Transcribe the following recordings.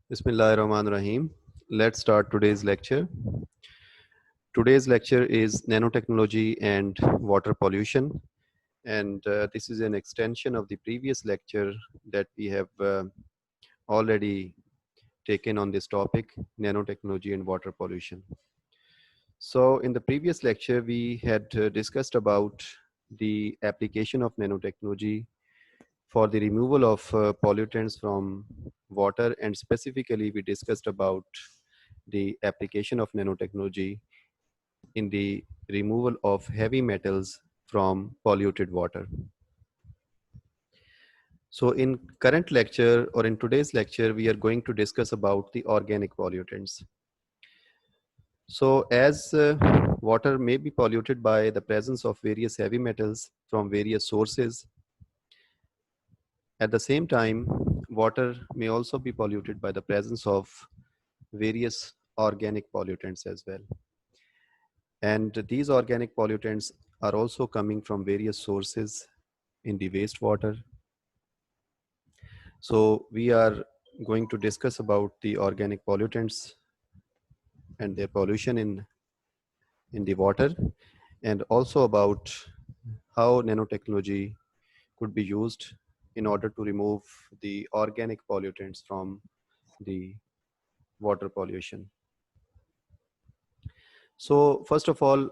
Bismillahirrahmanirrahim. Let's start today's lecture. Today's lecture is nanotechnology and water pollution. And this is an extension of the previous lecture that we have already taken on this topic, nanotechnology and water pollution. So in the previous lecture, we had discussed about the application of nanotechnology for the removal of pollutants from water, and specifically we discussed about the application of nanotechnology in the removal of heavy metals from polluted water. So in current lecture, or in today's lecture, we are going to discuss about the organic pollutants. So as water may be polluted by the presence of various heavy metals from various sources, at the same time, water may also be polluted by the presence of various organic pollutants as well. And these organic pollutants are also coming from various sources in the wastewater. So we are going to discuss about the organic pollutants and their pollution in the water, and also about how nanotechnology could be used in order to remove the organic pollutants from the water pollution. So first of all,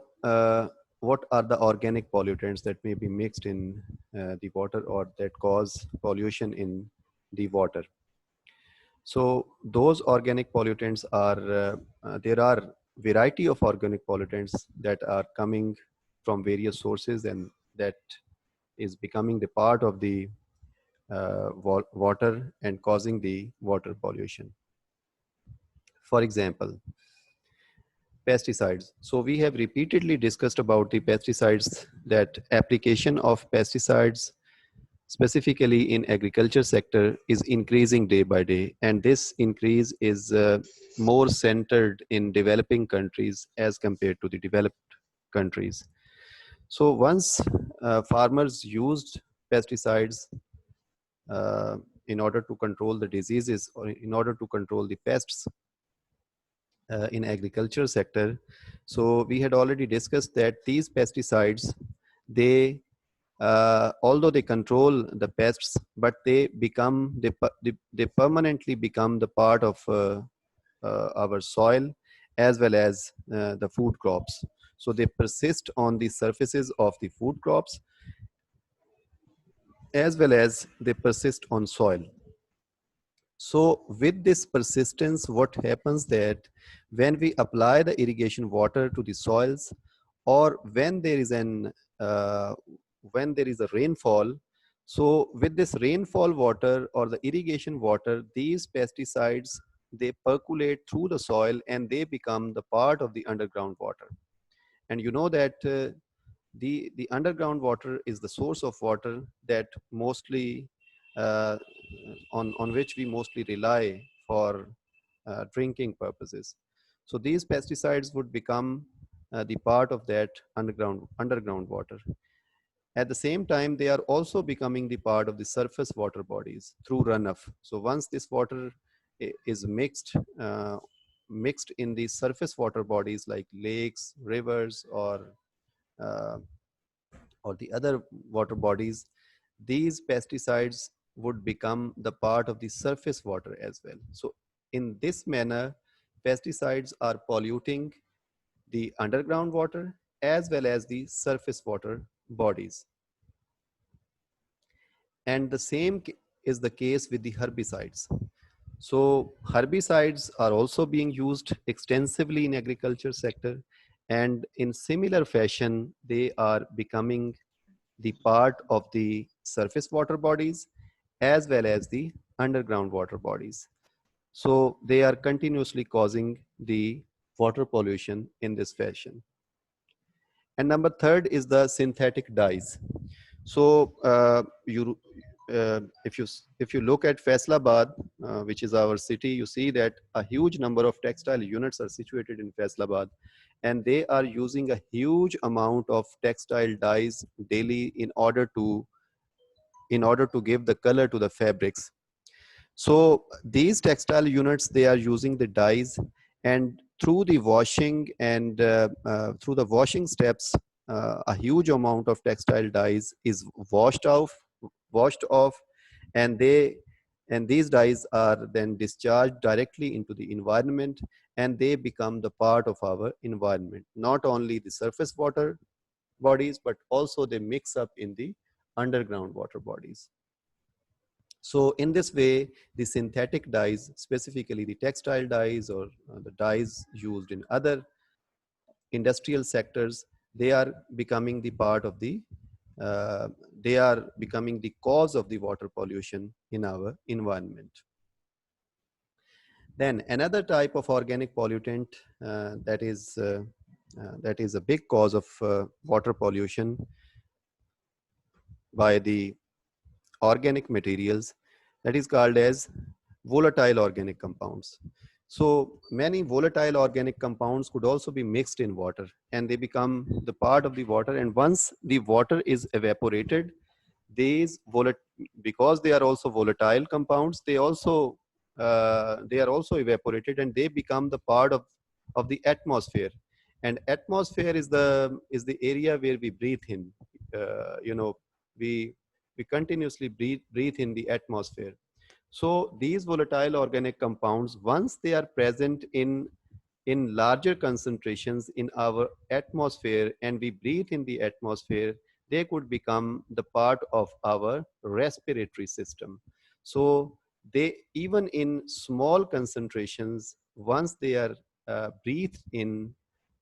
what are the organic pollutants that may be mixed in the water or that cause pollution in the water? So those organic pollutants are, there are variety of organic pollutants that are coming from various sources and that is becoming the part of the water and causing the water pollution. For example, pesticides. So we have repeatedly discussed about the pesticides, that application of pesticides specifically in agriculture sector is increasing day by day, and this increase is more centered in developing countries as compared to the developed countries. So once farmers used pesticides uh, in order to control the diseases or in order to control the pests in agriculture sector. So we had already discussed that these pesticides, they although they control the pests, but they permanently become the part of our soil as well as the food crops. So they persist on the surfaces of the food crops as well as they persist on soil. So with this persistence, what happens that when we apply the irrigation water to the soils, or when there is uh, a rainfall, so with this rainfall water or the irrigation water, these pesticides, they percolate through the soil and they become the part of the underground water. And you know that the underground water is the source of water that mostly uh, on which we mostly rely for drinking purposes. So these pesticides would become the part of that underground water. At the same time, they are also becoming the part of the surface water bodies through runoff. So once this water is mixed in the surface water bodies like lakes, rivers, uh, or the other water bodies, these pesticides would become the part of the surface water as well. So in this manner, pesticides are polluting the underground water as well as the surface water bodies. And the same is the case with the herbicides. So herbicides are also being used extensively in agriculture sector, and in similar fashion, they are becoming the part of the surface water bodies as well as the underground water bodies. So they are continuously causing the water pollution in this fashion. And number third is the synthetic dyes. So if you look at Faisalabad, which is our city, you see that a huge number of textile units are situated in Faisalabad, and they are using a huge amount of textile dyes daily in order to give the color to the fabrics. So these textile units, they are using the dyes, and through the washing and through the washing steps, a huge amount of textile dyes is washed off, and these dyes are then discharged directly into the environment, and they become the part of our environment. Not only the surface water bodies, but also they mix up in the underground water bodies. So in this way, the synthetic dyes, specifically the textile dyes or the dyes used in other industrial sectors, they are becoming the part of the, uh, they are becoming the cause of the water pollution in our environment. Then another type of organic pollutant that is a big cause of water pollution by the organic materials, that is called as volatile organic compounds. So many volatile organic compounds could also be mixed in water, and they become the part of the water. And once the water is evaporated, these because they are also volatile compounds, they are also evaporated, and they become the part of the atmosphere. And atmosphere is the area where we breathe in. We we continuously breathe in the atmosphere. So these volatile organic compounds, once they are present in larger concentrations in our atmosphere, and we breathe in the atmosphere, they could become the part of our respiratory system. So they, even in small concentrations, once they are breathed in,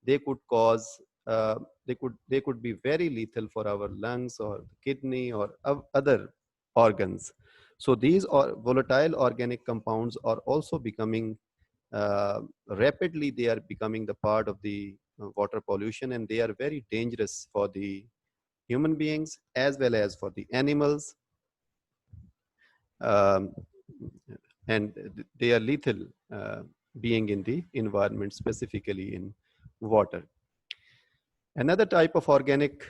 they could cause they could be very lethal for our lungs or kidney or other organs. So these volatile organic compounds are also becoming rapidly, they are becoming the part of the water pollution, and they are very dangerous for the human beings as well as for the animals. um, and they are lethal, being in the environment, specifically in water. Another type of organic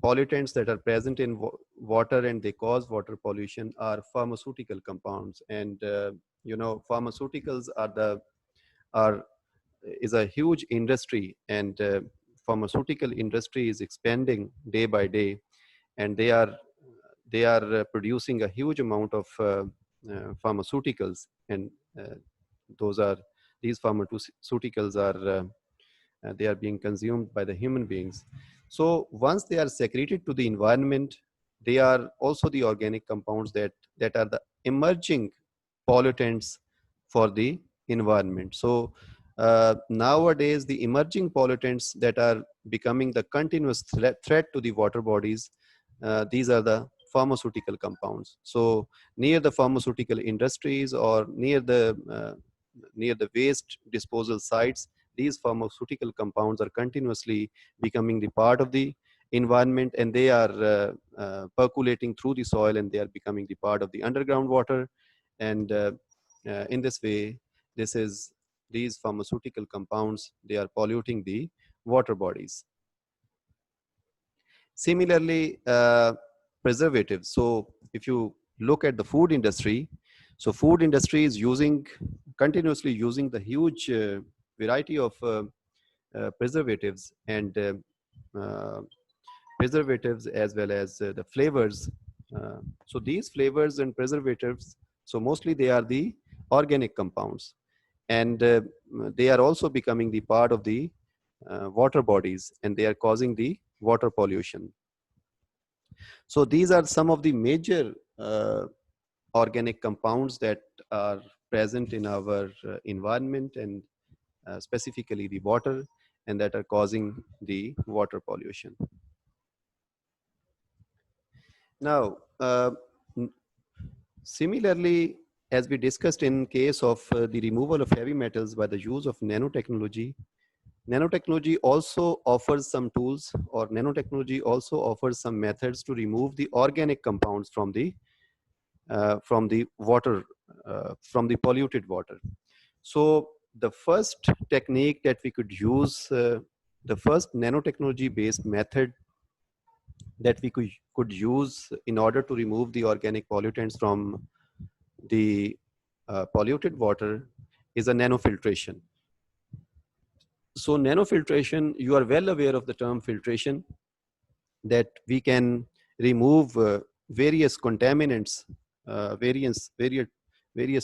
pollutants that are present in water and they cause water pollution are pharmaceutical compounds. And pharmaceuticals are is a huge industry, and pharmaceutical industry is expanding day by day, and they are producing a huge amount of pharmaceuticals. And uh, those are these pharmaceuticals are they are being consumed by the human beings. So once they are secreted to the environment, they are also the organic compounds that are the emerging pollutants for the environment. So nowadays, the emerging pollutants that are becoming the continuous threat to the water bodies, these are the pharmaceutical compounds. So near the pharmaceutical industries or near the waste disposal sites, these pharmaceutical compounds are continuously becoming the part of the environment, and they are percolating through the soil, and they are becoming the part of the underground water. And in this way, this is these pharmaceutical compounds, they are polluting the water bodies. Similarly, preservatives. So if you look at the food industry, so food industry is continuously using the huge variety of preservatives and uh, preservatives as well as the flavors. So these flavors and preservatives, so mostly they are the organic compounds, and they are also becoming the part of the water bodies, and they are causing the water pollution. So these are some of the major organic compounds that are present in our environment, and specifically the water, and that are causing the water pollution. Now, similarly, as we discussed in case of the removal of heavy metals by the use of nanotechnology, nanotechnology also offers some tools, or nanotechnology also offers some methods to remove the organic compounds from the water, from the polluted water. So the first technique that we could use, the first nanotechnology based method that we could use in order to remove the organic pollutants from the polluted water is a nanofiltration. So nanofiltration, you are well aware of the term filtration, that we can remove various contaminants, various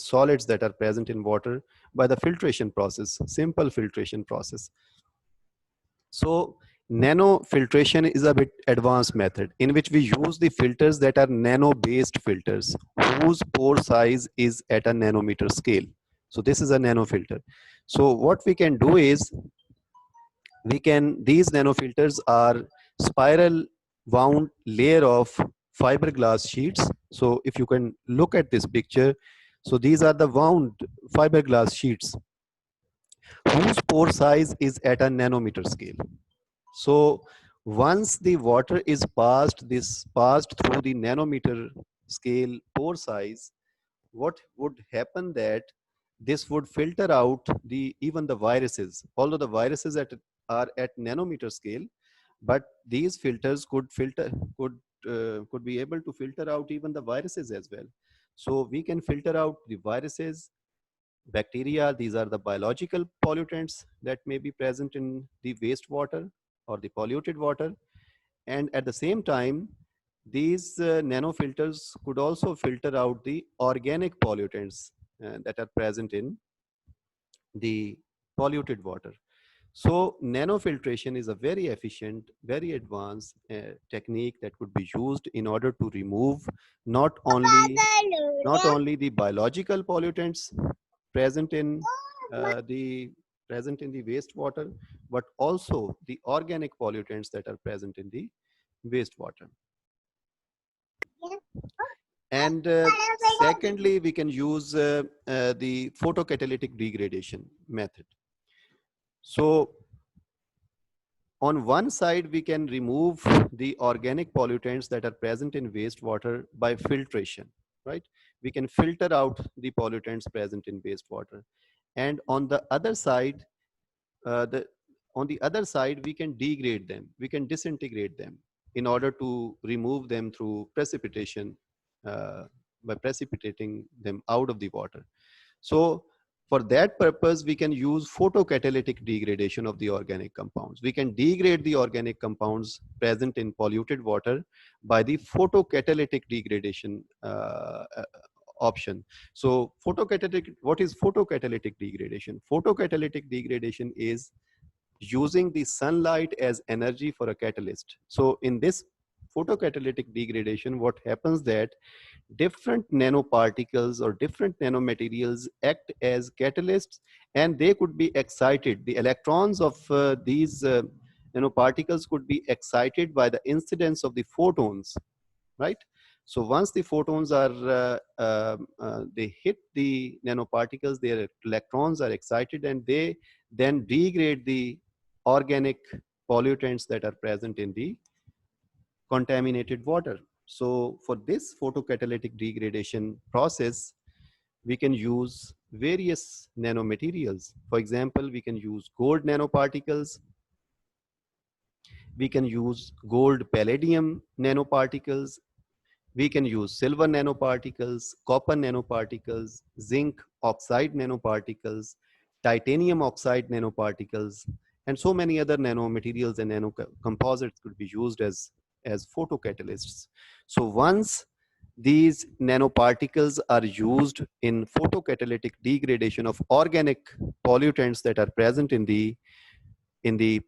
solids that are present in water by the filtration process, simple filtration process. So nanofiltration is a bit advanced method in which we use the filters that are nano-based filters whose pore size is at a nanometer scale. So this is a nanofilter. So what we can do is these nanofilters are spiral wound layer of fiberglass sheets. So if you can look at this picture, so these are the wound fiberglass sheets whose pore size is at a nanometer scale. So once the water is passed through the nanometer scale pore size, what would happen that this would filter out even the viruses, although the viruses are at nanometer scale, but these filters could be able to filter out even the viruses as well. So we can filter out the viruses, bacteria. These are the biological pollutants that may be present in the wastewater or the polluted water. And at the same time, these nanofilters could also filter out the organic pollutants that are present in the polluted water. So nanofiltration is a very efficient, very advanced technique that could be used in order to remove not only the biological pollutants present in the wastewater, but also the organic pollutants that are present in the wastewater. And secondly, we can use the photocatalytic degradation method. So on one side, we can remove the organic pollutants that are present in wastewater by filtration, right? We can filter out the pollutants present in wastewater. And on the other side, we can degrade them, we can disintegrate them in order to remove them through precipitation, uh, by precipitating them out of the water. So for that purpose, we can use photocatalytic degradation of the organic compounds. We can degrade the organic compounds present in polluted water by the photocatalytic degradation option. So what is photocatalytic degradation? Photocatalytic degradation is using the sunlight as energy for a catalyst. So in this photocatalytic degradation, what happens that different nanoparticles or different nanomaterials act as catalysts, and they could be excited. The electrons of these nanoparticles could be excited by the incidence of the photons, right? So once the photons are they hit the nanoparticles, their electrons are excited, and they then degrade the organic pollutants that are present in the contaminated water. So for this photocatalytic degradation process, we can use various nanomaterials. For example, we can use gold nanoparticles. We can use gold palladium nanoparticles. We can use silver nanoparticles, copper nanoparticles, zinc oxide nanoparticles, titanium oxide nanoparticles, and so many other nanomaterials and nanocomposites could be used as photocatalysts. So once these nanoparticles are used in photocatalytic degradation of organic pollutants that are present in the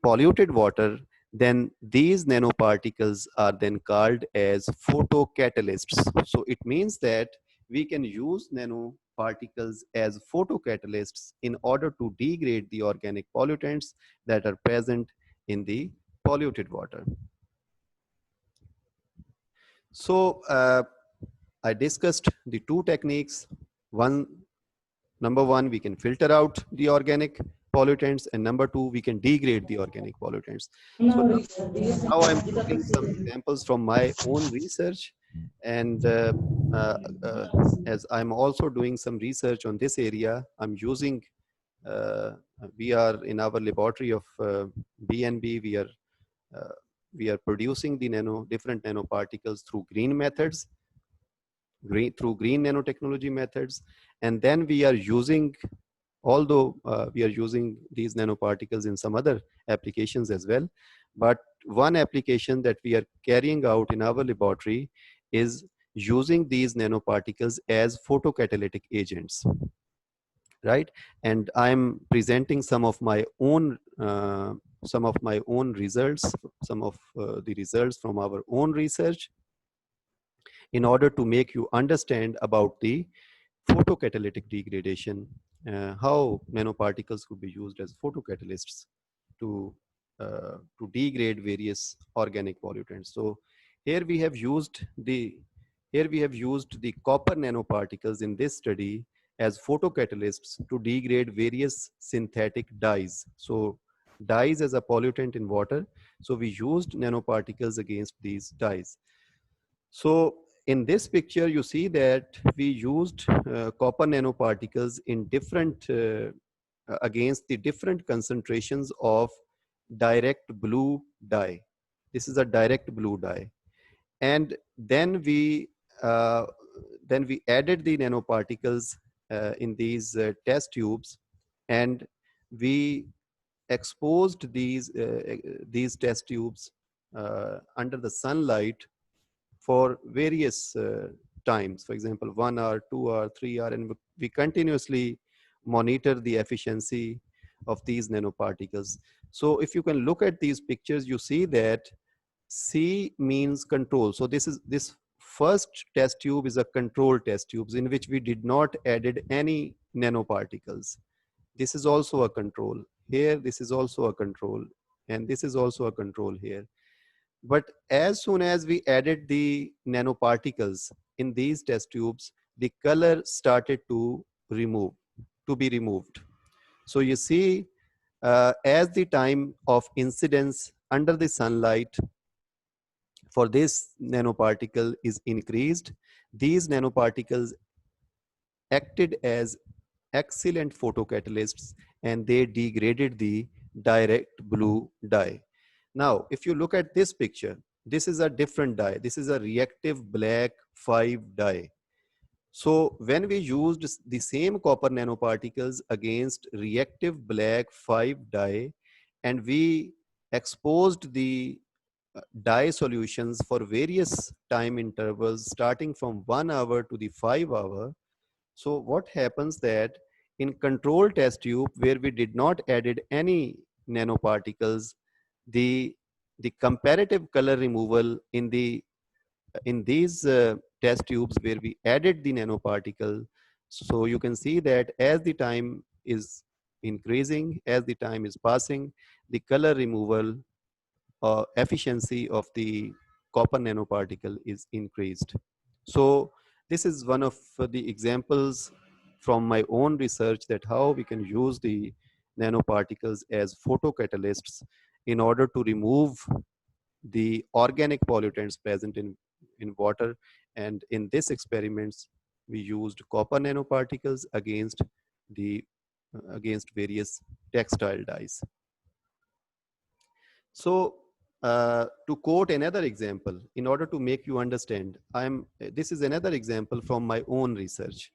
polluted water, then these nanoparticles are then called as photocatalysts. So it means that we can use nanoparticles as photocatalysts in order to degrade the organic pollutants that are present in the polluted water. So I discussed the two techniques. Number one, we can filter out the organic pollutants, and number two, we can degrade the organic pollutants. So now I'm taking some examples from my own research, and as I'm also doing some research on this area, I'm using, we are in our laboratory of BNB, we are producing the different nanoparticles through green methods. through green nanotechnology methods. And then we are using, although we are using these nanoparticles in some other applications as well, but one application that we are carrying out in our laboratory is using these nanoparticles as photocatalytic agents, right? And I'm presenting some of my own results, some of the results from our own research, in order to make you understand about the photocatalytic degradation, how nanoparticles could be used as photocatalysts to degrade various organic pollutants. So here we have used the copper nanoparticles in this study as photocatalysts to degrade various synthetic dyes. So dyes as a pollutant in water. So we used nanoparticles against these dyes. So in this picture, you see that we used copper nanoparticles in against the different concentrations of direct blue dye. This is a direct blue dye. And uh, then we added the nanoparticles in these test tubes, and we exposed these test tubes under the sunlight for various times, for example, 1 hour, 2 hour, 3 hour, and we continuously monitor the efficiency of these nanoparticles. So if you can look at these pictures, you see that C means control. So this first test tube is a control test tubes in which we did not added any nanoparticles. This is also a control. Here, this is also a control, and this is also a control here. But as soon as we added the nanoparticles in these test tubes, the color started to be removed. So you see, as the time of incidence under the sunlight for this nanoparticle is increased, these nanoparticles acted as excellent photocatalysts, and they degraded the direct blue dye. Now, if you look at this picture, this is a different dye. This is a reactive black 5 dye. So when we used the same copper nanoparticles against reactive black 5 dye, and we exposed the dye solutions for various time intervals starting from 1 hour to the 5 hour. So what happens that in control test tube where we did not added any nanoparticles, the comparative color removal in these test tubes where we added the nanoparticle. So you can see that as the time is increasing, as the time is passing, the color removal efficiency of the copper nanoparticle is increased. So this is one of the examples from my own research that how we can use the nanoparticles as photocatalysts in order to remove the organic pollutants present in water. And in this experiments, we used copper nanoparticles against against various textile dyes. So to quote another example, in order to make you understand, this is another example from my own research.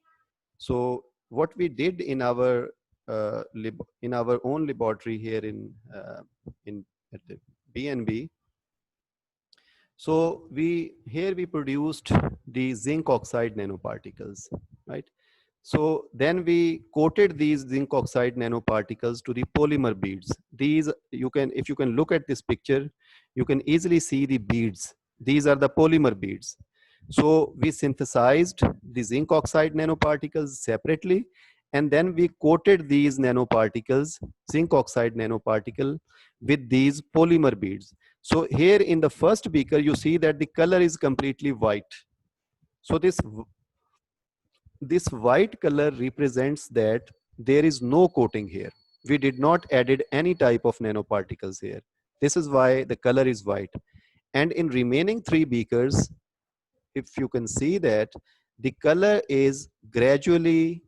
So what we did in our own laboratory here at the BNB. So here we produced the zinc oxide nanoparticles, right? So then we coated these zinc oxide nanoparticles to the polymer beads. These if you can look at this picture, you can easily see the beads. These are the polymer beads. So we synthesized the zinc oxide nanoparticles separately, and then we coated these nanoparticles, zinc oxide nanoparticle, with these polymer beads. So here in the first beaker, you see that the color is completely white. So this white color represents that there is no coating here. We did not added any type of nanoparticles here. This is why the color is white. And in remaining 3 beakers, if you can see that the color is gradually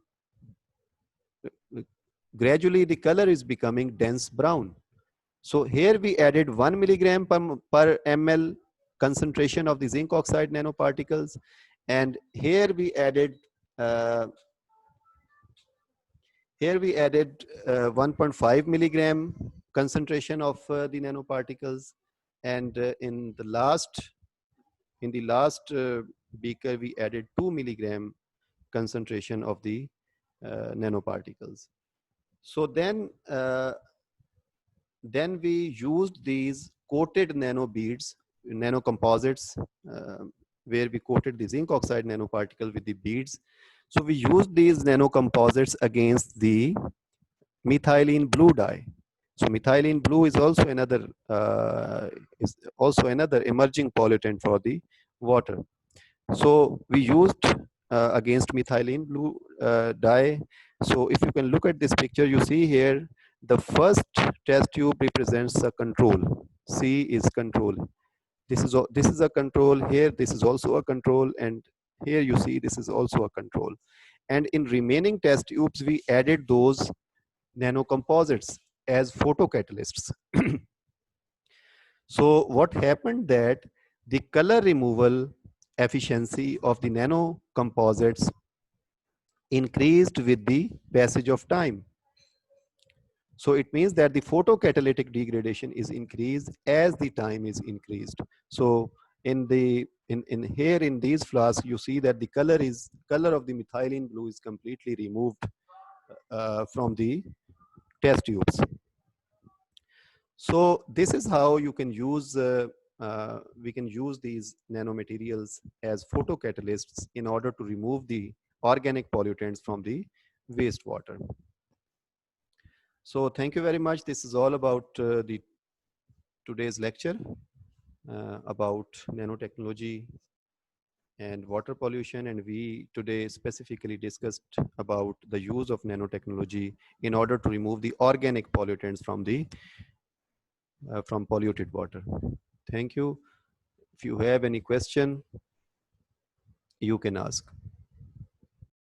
the color is becoming dense brown. So here we added 1 milligram per ml concentration of the zinc oxide nanoparticles, And here we added uh, 1.5 milligram concentration of the nanoparticles, and in the last beaker we added 2 milligram concentration of the nanoparticles. So then we used these coated nano beads, nano composites, where we coated the zinc oxide nanoparticle with the beads. So we used these nano composites against the methylene blue dye. So methylene blue is also another emerging pollutant for the water. So we used against methylene blue dye. So if you can look at this picture, you see here the first test tube represents a control. C is control. This is a control here. This is also a control, and here you see this is also a control. And in remaining test tubes, we added those nanocomposites as photocatalysts. So what happened that the color removal efficiency of the nanocomposites increased with the passage of time. So it means that the photocatalytic degradation is increased as the time is increased. So in here in these flasks, you see that the color of the methylene blue is completely removed from the test tubes. So this is how you can use we can use these nanomaterials as photocatalysts in order to remove the organic pollutants from the wastewater. So thank you very much. This is all about the today's lecture about nanotechnology and water pollution, and we today specifically discussed about the use of nanotechnology in order to remove the organic pollutants from the from polluted water. Thank you. If you have any question, you can ask.